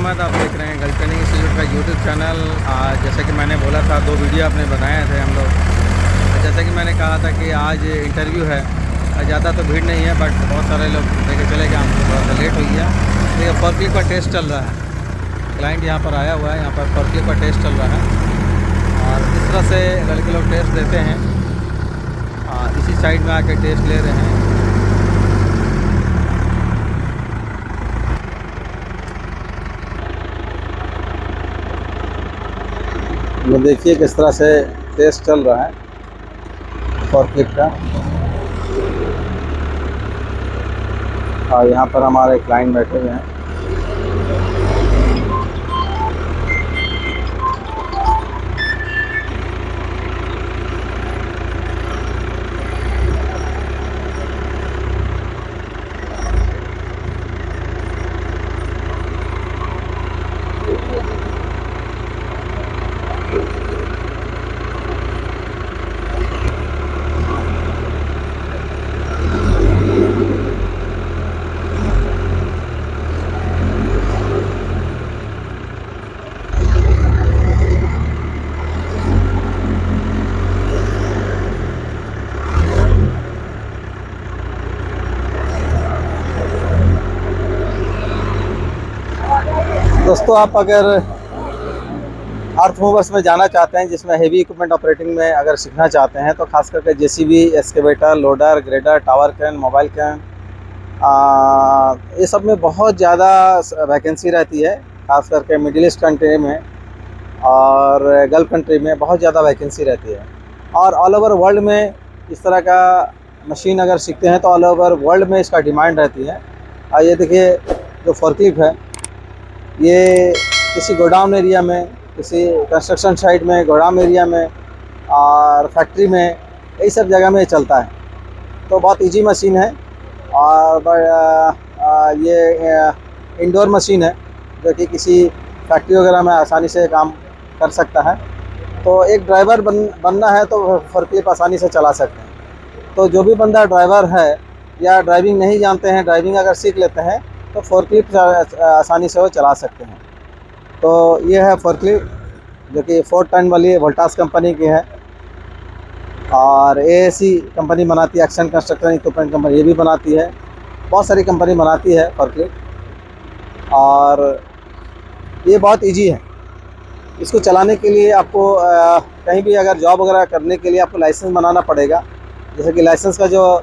अहमद, आप देख रहे हैं गल्फ ट्रेनिंग इंस्टीट्यूट का यूट्यूब चैनल। जैसा कि मैंने बोला था, 2 वीडियो आपने बनाए थे हम लोग। जैसा कि मैंने कहा था कि आज इंटरव्यू है, ज़्यादा तो भीड़ नहीं है, बट बहुत सारे लोग लेके चले गए, हमको थोड़ा सा लेट हो गया। तो फॉर्कलिफ्ट का टेस्ट चल रहा है, क्लाइंट यहाँ पर आया हुआ है, यहाँ पर फॉर्कलिफ्ट का टेस्ट चल रहा है। और इस तरह से लड़के लोग टेस्ट देते हैं, इसी साइड में आके टेस्ट ले रहे हैं। ये देखिए किस तरह से टेस्ट चल रहा है फॉर्कलिफ्ट का। और यहाँ पर हमारे क्लाइंट बैठे हुए हैं। दोस्तों, आप अगर अर्थ मूवर्स में जाना चाहते हैं, जिसमें हेवी इक्विपमेंट ऑपरेटिंग में अगर सीखना चाहते हैं, तो खास करके JCB, excavator, loader, grader, tower crane, mobile crane, ये सब में बहुत ज़्यादा वैकेंसी रहती है। खास करके मिडिल ईस्ट कंट्री में और गल्फ कंट्री में बहुत ज़्यादा वैकेंसी रहती है। और ऑल ओवर वर्ल्ड में इस तरह का मशीन अगर सीखते हैं तो ऑल ओवर वर्ल्ड में इसका डिमांड रहती है। और ये देखिए जो फॉर्कलिफ्ट है, ये किसी गोडाउन एरिया में, किसी कंस्ट्रक्शन साइट में, गोडाउन एरिया में और फैक्ट्री में, यही सब जगह में चलता है। तो बहुत इजी मशीन है। और ये इंडोर मशीन है जो कि किसी फैक्ट्री वगैरह में आसानी से काम कर सकता है। तो एक ड्राइवर बनना है तो फॉर्कलिफ्ट आसानी से चला सकते हैं। तो जो भी बंदा ड्राइवर है या ड्राइविंग नहीं जानते हैं, ड्राइविंग अगर सीख लेते हैं तो फॉर्कलिफ्ट आसानी से वो चला सकते हैं। तो ये है फॉर्कलिफ्ट जो कि 4 टन वाली वोल्टास कंपनी की है। और एएसी कंपनी बनाती है, एक्शन कंस्ट्रक्शन इक्विपमेंट कंपनी ये भी बनाती है। बहुत सारी कंपनी बनाती है फॉर्कलिफ्ट। और ये बहुत इजी है। इसको चलाने के लिए आपको कहीं भी अगर जॉब वगैरह करने के लिए आपको लाइसेंस बनाना पड़ेगा। जैसे कि लाइसेंस का जो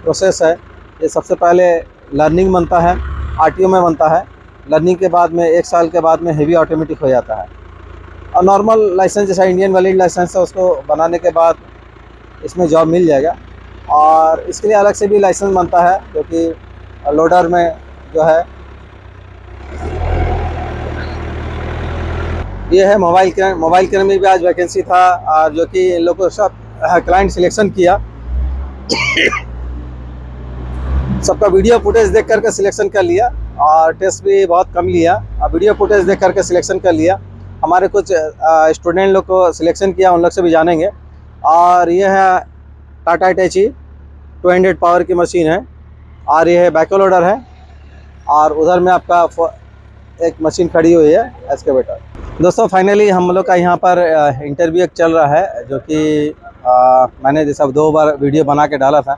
प्रोसेस है, ये सबसे पहले लर्निंग बनता है, आरटीओ में बनता है। लर्निंग के बाद में 1 साल के बाद में हेवी ऑटोमेटिक हो जाता है। और नॉर्मल लाइसेंस जैसा इंडियन वैलिड लाइसेंस है, उसको बनाने के बाद इसमें जॉब मिल जाएगा। और इसके लिए अलग से भी लाइसेंस बनता है, जो कि लोडर में जो है ये है मोबाइल क्रेन। मोबाइल क्रेन में भी आज वैकेंसी था, और जो कि इन लोगों को सब क्लाइंट सिलेक्शन किया। सबका वीडियो फुटेज देख करके सिलेक्शन कर लिया, और टेस्ट भी बहुत कम लिया। वीडियो फुटेज देख करके सिलेक्शन कर लिया। हमारे कुछ स्टूडेंट लोग को सिलेक्शन किया, उन लोग से भी जानेंगे। और ये है टाटा हिटैची 200 पावर की मशीन है। और ये है बैको लोडर है। और उधर में आपका एक मशीन खड़ी हुई है, एक्सकेवेटर। दोस्तों, फाइनली हम लोग का यहाँ पर इंटरव्यू एक चल रहा है, जो कि मैंने जैसा 2 बार वीडियो बना के डाला था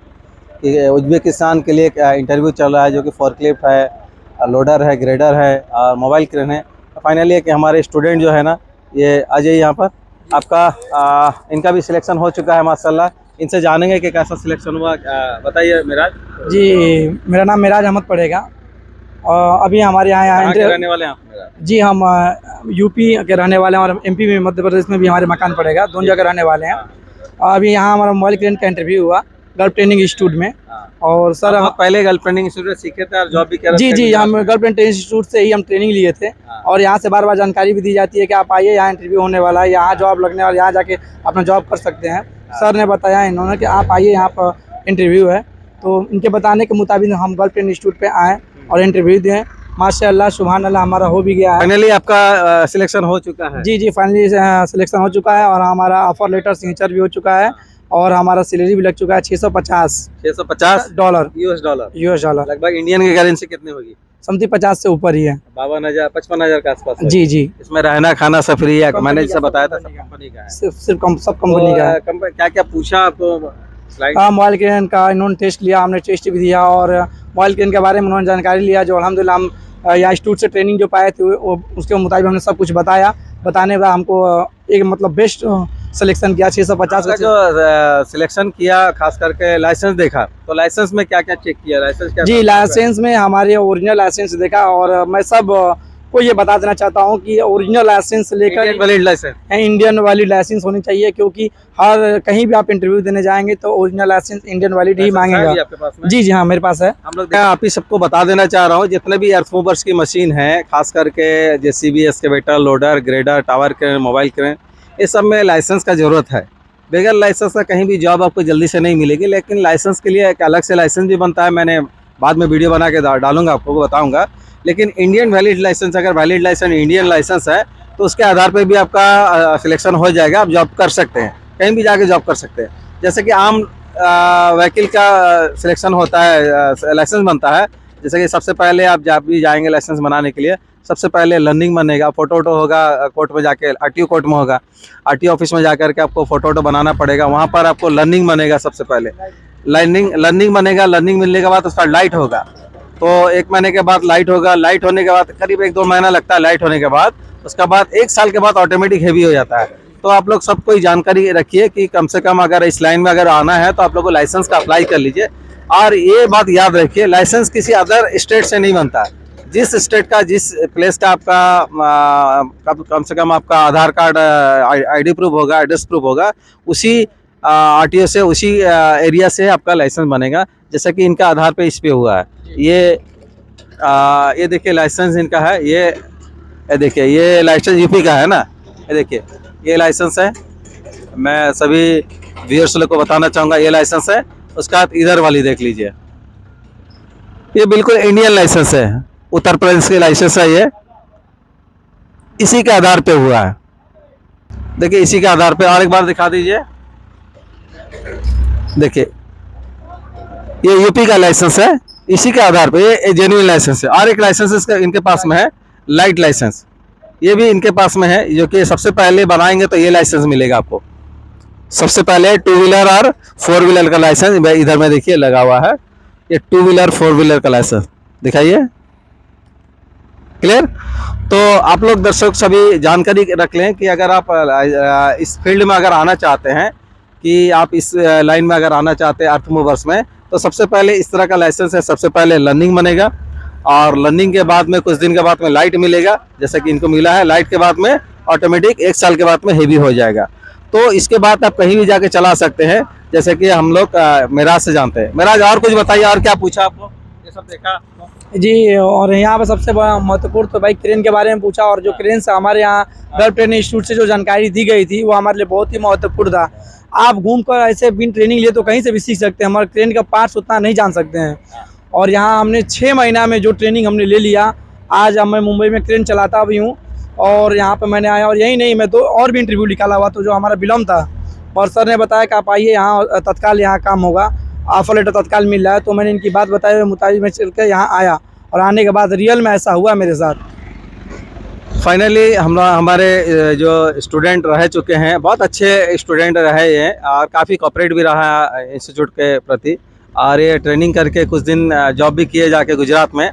कि उज्बेकिस्तान के लिए एक इंटरव्यू चल रहा है, जो कि फॉर्कलिफ्ट है, लोडर है, ग्रेडर है और मोबाइल क्रेन है। तो फाइनली है कि हमारे स्टूडेंट जो है ना, ये आ जाइए यहाँ पर। आपका इनका भी सिलेक्शन हो चुका है माशाल्लाह। इनसे जानेंगे कि कैसा सिलेक्शन हुआ। बताइए मिराज जी। मेरा नाम मिराज अहमद पड़ेगा। और अभी हमारे यहाँ रहने वाले हैं आप? जी, हम यूपी के रहने वाले हैं, और एमपी में, मध्य प्रदेश में भी हमारे मकान पड़ेगा। दोनों जगह रहने वाले हैं। और अभी यहाँ हमारा मोबाइल क्रेन का इंटरव्यू हुआ गल्फ ट्रेनिंग इंस्टीट्यूट में। और सर हम पहले गल्फ ट्रेनिंग इंस्टीट्यूट से सीखे थे और जॉब भी कर रहे थे? जी, हम गल्फ ट्रेनिंग इंस्टीट्यूट से ही हम ट्रेनिंग लिए थे। और यहाँ से बार बार जानकारी भी दी जाती है कि आप आइए, यहाँ इंटरव्यू होने वाला है, यहाँ जॉब लगने वाला, यहाँ जाके अपना जॉब कर सकते हैं। सर ने बताया इन्होंने कि आप आइए, यहाँ पर इंटरव्यू है। तो इनके बताने के मुताबिक हम गल्फ ट्रेनिंग इंस्टीट्यूट पे आए और इंटरव्यू दिए। माशाअल्लाह, सुभान अल्लाह, हमारा हो भी गया है। फाइनली आपका सिलेक्शन हो चुका है? जी, फाइनली सिलेक्शन हो चुका है। और हमारा ऑफर लेटर सिग्नेचर भी हो चुका है। और हमारा सैलरी भी लग चुका है $650 $650 US डॉलर। US dollar. लगभग इंडियन की करेंसी कितनी होगी? समथिंग 50 से ऊपर ही है। 52,000 55,000 के आसपास है। जी जी, इसमें रहना खाना सब फ्री है, मैंने कंपनी जैसे का, बताया था कंपनी सब का। कंपनी का है। सब कंपनी का है। क्या क्या पूछा आपको क्लाइंट? हाँ, मोबाइल क्रेन का इन्होंने टेस्ट लिया, हमने टेस्ट भी दिया और मोबाइल क्रेन के बारे में उन्होंने जानकारी लिया, जो अल्हम्दुलिल्लाह हम यहाँ इंस्टीट्यूट से ट्रेनिंग जो पाए थे वो उसके मुताबिक हमने सब कुछ बताया। बताने के बाद हमको एक मतलब बेस्ट सिलेक्शन किया 650 आपका जो सिलेक्शन किया खास करके लाइसेंस देखा, तो लाइसेंस में क्या क्या चेक किया? लाइसेंस क्या जी, था? लाइसेंस में हमारे ओरिजिनल लाइसेंस देखा और मैं सब को ये बता देना चाहता हूँ कि ओरिजिनल लाइसेंस लेकर इंडियन वैलिड लाइसेंस। इंडियन वाली लाइसेंस होनी चाहिए, क्योंकि हर कहीं भी आप इंटरव्यू देने जाएंगे तो ओरिजिनल लाइसेंस इंडियन वैलिड ही लाइसेंस है मांगेगा। भी आपके पास में? जी जी हाँ, मेरे पास है। हम लोग आप ही सबको बता देना चाह रहा हूँ, जितने भी अर्थ मूवर्स की मशीन है, खास करके JCB, excavator, loader, grader, tower crane, mobile crane, इस सब में लाइसेंस का ज़रूरत है। बगैर लाइसेंस का कहीं भी जॉब आपको जल्दी से नहीं मिलेगी, लेकिन लाइसेंस के लिए एक अलग से लाइसेंस भी बनता है। मैंने बाद में वीडियो बना के डालूंगा, आपको बताऊंगा। लेकिन इंडियन वैलिड लाइसेंस, अगर वैलिड लाइसेंस इंडियन लाइसेंस है तो उसके आधार पर भी आपका सिलेक्शन हो जाएगा, आप जॉब कर सकते हैं, कहीं भी जाके जॉब कर सकते हैं। जैसे कि आम वकील का सिलेक्शन होता है, लाइसेंस बनता है। जैसे कि सबसे पहले आप जब भी जाएंगे लाइसेंस बनाने के लिए, सबसे पहले लर्निंग बनेगा, फ़ोटो वोटो होगा, कोर्ट में जाके आरटीओ कोर्ट में होगा, आरटीओ ऑफिस में जाकर के आपको फ़ोटो वोटो बनाना पड़ेगा। वहाँ पर आपको लर्निंग बनेगा, सबसे पहले लर्निंग बनेगा। लर्निंग मिलने के बाद उसका लाइट होगा, तो 1 महीने के बाद लाइट होगा। लाइट होने के बाद करीब 1-2 महीना लगता है लाइट होने के बाद। उसका बाद 1 साल के बाद ऑटोमेटिक हेवी हो जाता है। तो आप लोग सब कोई जानकारी रखिए कि कम से कम अगर इस लाइन में अगर आना है तो आप लोग को लाइसेंस का अप्लाई कर लीजिए। और ये बात याद रखिए, लाइसेंस किसी अदर स्टेट से नहीं बनता है। जिस स्टेट का, जिस प्लेस का आपका कम से कम आपका आधार कार्ड, आईडी प्रूफ होगा, एड्रेस प्रूफ होगा, उसी आरटीओ से, उसी एरिया से आपका लाइसेंस बनेगा। जैसा कि इनका आधार पे इस पे हुआ है। ये देखिए लाइसेंस इनका है। ये देखिए, ये लाइसेंस यूपी का है ना। ये देखिए, ये लाइसेंस है। मैं सभी व्यूअर्स लोग को बताना चाहूँगा, ये लाइसेंस है। उसका इधर वाली देख लीजिए, ये बिल्कुल इंडियन लाइसेंस है, उत्तर प्रदेश की लाइसेंस है। ये इसी के आधार पे हुआ है। देखिए, इसी के आधार पे। और एक बार दिखा दीजिए, देखिए ये यूपी का लाइसेंस है, इसी के आधार पे ये जेन्युइन लाइसेंस है। और एक लाइसेंस इसका इनके पास में है, लाइट लाइसेंस, ये भी इनके पास में है, जो कि सबसे पहले बनाएंगे तो ये लाइसेंस मिलेगा आपको। सबसे पहले 2 व्हीलर और 4 व्हीलर का लाइसेंस इधर में देखिए लगा हुआ है। ये 2 व्हीलर 4 व्हीलर का लाइसेंस दिखाइए, क्लियर। तो आप लोग दर्शक सभी जानकारी रख लें कि अगर आप इस फील्ड में अगर आना चाहते हैं, कि आप इस लाइन में अगर आना चाहते हैं अर्थ मूवर्स में, तो सबसे पहले इस तरह का लाइसेंस है। सबसे पहले लर्निंग बनेगा, और लर्निंग के बाद में कुछ दिन के बाद में लाइट मिलेगा, जैसा कि इनको मिला है। लाइट के बाद में ऑटोमेटिक 1 साल के बाद में हेवी हो जाएगा। तो इसके बाद आप कहीं भी जाके चला सकते हैं, जैसे कि हम लोग मेराज से जानते हैं। मेराज, और कुछ बताइए, और क्या पूछा आपको? ये सब देखा जी, और यहाँ पर सबसे बड़ा महत्वपूर्ण तो भाई क्रेन के बारे में पूछा, और जो क्रेन से हमारे यहाँ गर्व ट्रेनिंग इंस्टीट्यूट से जो जानकारी दी गई थी वो हमारे लिए बहुत ही महत्वपूर्ण था। आप घूम कर ऐसे बिन ट्रेनिंग लिए तो कहीं से भी सीख सकते हैं, हमारे क्रेन का पार्ट्स उतना नहीं जान सकते हैं। और यहाँ हमने 6 महीना में जो ट्रेनिंग हमने ले लिया, आज अब मैं मुंबई में क्रेन चलाता भी हूँ, और यहाँ पर मैंने आया। और यही नहीं, मैं 2 और भी इंटरव्यू निकाला हुआ, तो जो हमारा विलम्ब था, और सर ने बताया कि आप आइए यहाँ, तत्काल यहाँ काम होगा, ऑफर लेटर तत्काल मिल रहा है। तो मैंने इनकी बात बताए हुए मुताबिक मैं चल कर यहाँ आया, और आने के बाद रियल में ऐसा हुआ मेरे साथ। फाइनली हमारे जो स्टूडेंट रह चुके हैं, बहुत अच्छे स्टूडेंट रहे हैं, और काफ़ी कॉपरेट भी रहा इंस्टीट्यूट के प्रति। और ये ट्रेनिंग करके कुछ दिन जॉब भी किए जाके गुजरात में,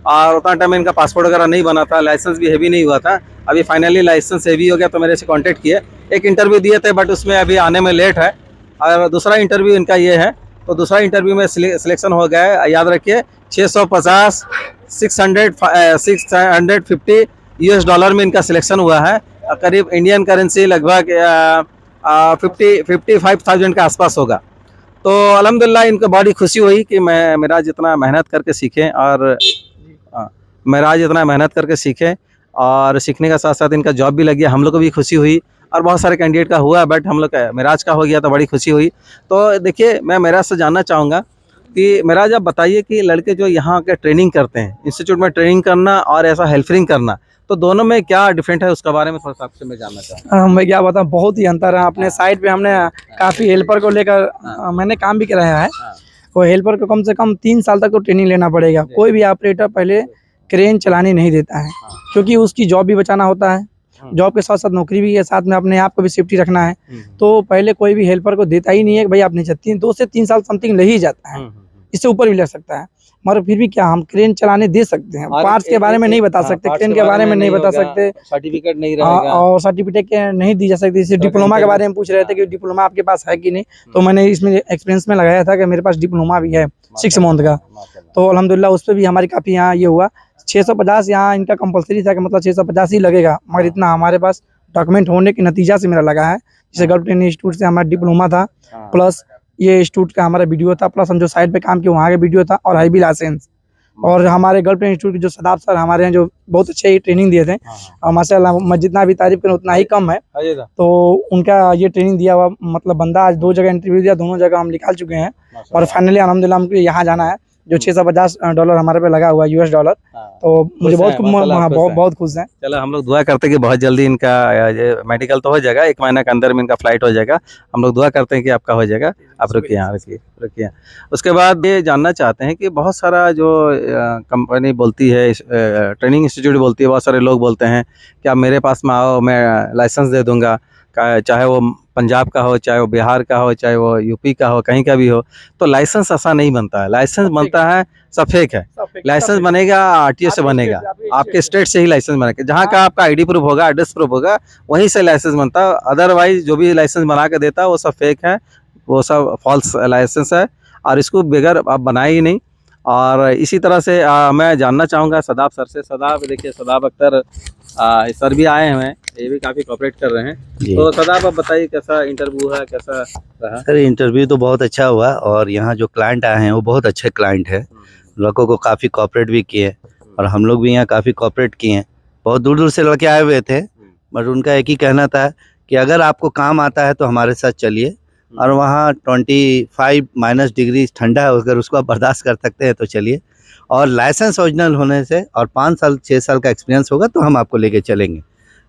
और उतना टाइम इनका पासपोर्ट वगैरह नहीं बना था, लाइसेंस भी हेवी नहीं हुआ था। अभी फाइनली लाइसेंस हेवी हो गया, तो मेरे से कांटेक्ट किए। एक इंटरव्यू दिए थे, बट उसमें अभी आने में लेट है। और दूसरा इंटरव्यू इनका ये है, तो दूसरा इंटरव्यू में सिलेक्शन हो गया है। याद रखिए, 650 650 US डॉलर में इनका सिलेक्शन हुआ है। करीब इंडियन करेंसी लगभग 55,000 के आसपास होगा। तो अल्हम्दुलिल्लाह इनको बड़ी खुशी हुई कि मेरा जितना मेहनत करके सीखे, और मेराज इतना मेहनत करके सीखे, और सीखने का साथ साथ इनका जॉब भी लग गया। हम लोग को भी खुशी हुई, और बहुत सारे कैंडिडेट का हुआ, बट हम लोग का मेराज का हो गया, तो बड़ी खुशी हुई। तो देखिए, मैं मेराज से जानना चाहूँगा कि मेराज आप बताइए कि लड़के जो यहाँ के ट्रेनिंग करते हैं, इंस्टीट्यूट में ट्रेनिंग करना और ऐसा हेल्परिंग करना, तो दोनों में क्या डिफरेंट है, उसके बारे में थोड़ा सा आपसे मैं जानना चाहूँगा। मैं क्या बताऊँ, बहुत ही अंतर है। अपने साइड पे हमने काफ़ी हेल्पर को लेकर मैंने काम भी कराया है। वो हेल्पर को कम से कम 3 साल तक तो ट्रेनिंग लेना पड़ेगा। कोई भी ऑपरेटर पहले क्रेन चलाने नहीं देता है, क्योंकि उसकी जॉब भी बचाना होता है, जॉब के साथ साथ नौकरी भी है, साथ में अपने आप को भी सेफ्टी रखना है। तो पहले कोई भी हेल्पर को देता ही नहीं है कि भाई आप नहीं 2 से 3 साल समथिंग ले ही जाता है, इससे ऊपर भी लग सकता है। मगर फिर भी क्या हम क्रेन चलाने दे सकते हैं, पार्ट्स के बारे में नहीं बता सकते, क्रेन के बारे में नहीं बता सकते, सर्टिफिकेट नहीं रहेगा और सर्टिफिकेट नहीं दी जा सकती। जैसे डिप्लोमा के बारे में पूछ रहे थे कि डिप्लोमा आपके पास है कि नहीं, तो मैंने इसमें एक्सपीरियंस में लगाया था कि मेरे पास डिप्लोमा भी है 6 मंथ का। तो अल्हम्दुलिल्लाह उस पर भी हमारी काफ़ी यहाँ ये हुआ। 650 यहाँ इनका कंपलसरी था कि मतलब 650 ही लगेगा, मगर इतना हमारे पास डॉक्यूमेंट होने के नतीजा से मेरा लगा है। जैसे गल्फ ट्रेनिंग इंस्टीट्यूट से हमारा डिप्लोमा था, प्लस ये इंस्टीट्यूट का हमारा वीडियो था, प्लस हम जो साइड पे काम किए वहाँ का वीडियो था, और हाईबी लाइसेंस। और हमारे गल्फ ट्रेनिंग इंस्टीट्यूट के जो सदाब सर हमारे यहाँ जो बहुत अच्छे ट्रेनिंग दिए थे, और माशाल्लाह मैं जितना भी तारीफ करूँ उतना ही कम है। तो उनका ये ट्रेनिंग दिया हुआ मतलब बंदा आज 2 जगह इंटरव्यू दिया, दोनों जगह हम निकाल चुके हैं, और फाइनली अल्हम्दुलिल्लाह हमको यहाँ जाना है। जो $650 हमारे पे लगा हुआ है US डॉलर, तो मुझे बहुत खुश हैं। चलो हम लोग दुआ करते हैं कि बहुत जल्दी इनका मेडिकल तो हो जाएगा, 1 महीना के अंदर में इनका फ्लाइट हो जाएगा। हम लोग दुआ करते हैं कि आपका हो जाएगा। आप रुकिए, यहाँ रुकिए। उसके बाद ये जानना चाहते हैं कि बहुत सारा जो कंपनी बोलती है, ट्रेनिंग इंस्टीट्यूट बोलती है, बहुत सारे लोग बोलते हैं कि आप मेरे पास में आओ, मैं लाइसेंस दे दूँगा, चाहे वो पंजाब का हो, चाहे वो बिहार का हो, चाहे वो यूपी का हो, कहीं का भी हो। तो लाइसेंस ऐसा नहीं बनता है, लाइसेंस बनता है सब फेक है। लाइसेंस बनेगा RTO से बनेगा, आपके स्टेट से ही लाइसेंस बनेगा, जहाँ का आपका ID प्रूफ होगा, एड्रेस प्रूफ होगा, वहीं से लाइसेंस बनता है। अदरवाइज जो भी लाइसेंस बना के देता है वो सब फेक है, वो सब फॉल्स लाइसेंस है, और इसको बगैर आप बनाए ही नहीं। और इसी तरह से मैं जानना चाहूँगा सदाब सर से। सदाब देखिए, सदाब अख्तर सर भी आए हुए हैं, ये भी काफ़ी कोऑपरेट कर रहे हैं। तो सदाब आप बताइए कैसा इंटरव्यू है, कैसा रहा? सर इंटरव्यू तो बहुत अच्छा हुआ, और यहाँ जो क्लाइंट आए हैं वो बहुत अच्छे क्लाइंट हैं, लड़कों को काफ़ी कोऑपरेट भी किए, और हम लोग भी यहाँ काफ़ी कोऑपरेट किए हैं। बहुत दूर दूर से लड़के आए हुए थे, बट उनका एक ही कहना था कि अगर आपको काम आता है तो हमारे साथ चलिए, और वहाँ 25 डिग्री ठंडा है, अगर उसको आप बर्दाश्त कर सकते हैं तो चलिए, और लाइसेंस ओरिजिनल होने से और 5 साल 6 साल का एक्सपीरियंस होगा तो हम आपको लेके चलेंगे,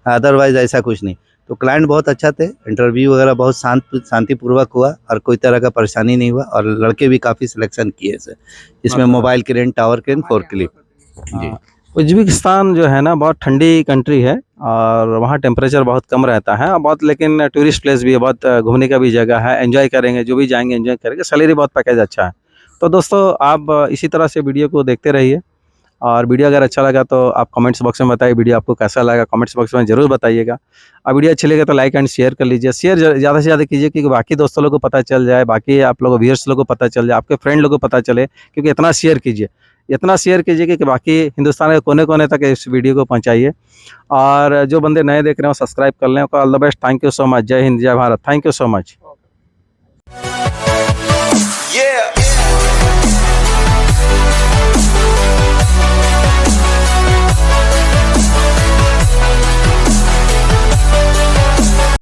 अदरवाइज़ ऐसा कुछ नहीं। तो क्लाइंट बहुत अच्छा थे, इंटरव्यू वगैरह बहुत शांतिपूर्वक हुआ, और कोई तरह का परेशानी नहीं हुआ, और लड़के भी काफ़ी सिलेक्शन किए सर, इसमें mobile crane, tower crane, forklift. जी, उज्बेकिस्तान जो है ना बहुत ठंडी कंट्री है, और वहाँ टेम्परेचर बहुत कम रहता है, और बहुत लेकिन टूरिस्ट प्लेस भी है, बहुत घूमने का भी जगह है, एंजॉय करेंगे, जो भी जाएंगे एंजॉय करेंगे, सैलरी बहुत पैकेज अच्छा है। तो दोस्तों आप इसी तरह से वीडियो को देखते रहिए, और वीडियो अगर अच्छा लगा तो आप कमेंट्स बॉक्स में बताइए वीडियो आपको कैसा लगा, कमेंट्स बॉक्स में ज़रूर बताइएगा। और वीडियो अच्छी लगे तो लाइक एंड शेयर कर लीजिए, शेयर ज़्यादा से ज़्यादा कीजिए, क्योंकि बाकी दोस्तों लोगों को पता चल जाए, बाकी आप लोगों व्यूअर्स लोगों को पता चल जाए, आपके फ्रेंड लोगों को पता चले, क्योंकि इतना शेयर कीजिए कि बाकी हिंदुस्तान के कोने कोने तक इस वीडियो को पहुँचाइए। और जो बंदे नए देख रहे हो सब्सक्राइब कर लें। All the best, thank you so much, जय हिंद, जय Bharat, thank you so much.